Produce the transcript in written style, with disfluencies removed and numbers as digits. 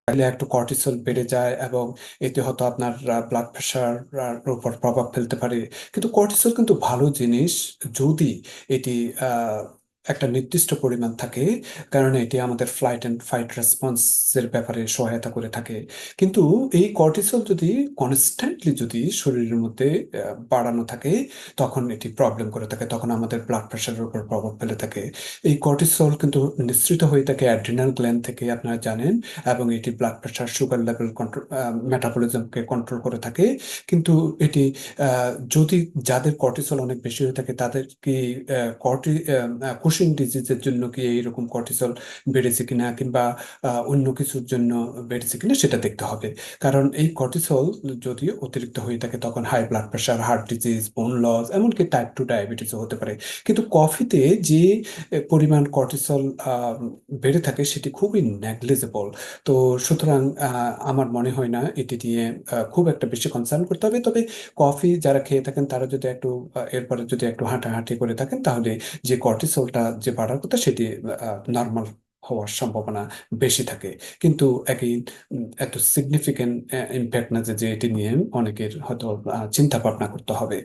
তাহলে একটু কর্টিসল বেড়ে যায় এবং এতে হয়তো আপনার ব্লাড প্রেশার উপর প্রভাব ফেলতে পারে। কিন্তু কর্টিসল কিন্তু ভালো জিনিস যদি এটি আহ, একটা নির্দিষ্ট পরিমাণ থাকে, কারণ এটি আমাদের ফ্লাইট অ্যান্ড ফাইট রেসপন্সের ব্যাপারে সহায়তা করে থাকে। কিন্তু এই কর্টিসল যদি কনস্ট্যান্টলি যদি শরীরের মধ্যে বাড়ানো থাকে, তখন এটি প্রবলেম করে থাকে, তখন আমাদের ব্লাড প্রেশারের উপর প্রভাব ফেলে থাকে। এই কর্টিসল কিন্তু নিঃসৃত হয়ে থাকে অ্যাড্রিনাল গ্ল্যান্ড থেকে, আপনারা জানেন, এবং এটি blood pressure, sugar level control, মেটাবলিজমকে কন্ট্রোল করে থাকে। কিন্তু এটি যদি যাদের কর্টিসল অনেক বেশি হয়ে থাকে তাদের কি কর্টি কুশিং ডিজিজের জন্য কি এইরকম কর্টিসল বেড়েছে কিনা, কিংবা অন্য কিছুর জন্য বেড়েছে কিনা সেটা দেখতে হবে। কারণ এই কর্টিসল যদি অতিরিক্ত হয়ে থাকে তখন high blood pressure, heart disease, bone loss, এমনকি টাইপ 2 ডায়াবেটিসও হতে পারে। কিন্তু কফিতে যে পরিমাণ কর্টিসল বেড়ে থাকে সেটি খুবই নেগলিজেবল। তো সুতরাং আমার মনে হয় না এটি নিয়ে খুব একটা বেশি কনসার্ন করতে হবে। তবে কফি যারা খেয়ে থাকেন তারা যদি একটু এরপরে যদি একটু হাঁটাহাঁটি করে থাকেন, তাহলে যে কর্টিসলটা যে বাড়ার কথা সেটি নর্মাল হওয়ার সম্ভাবনা বেশি থাকে। কিন্তু একই এত সিগনিফিকেন্ট ইম্প্যাক্ট না যে যে এটি নিয়ে অনেকের হয়তো চিন্তা ভাবনা করতে হবে।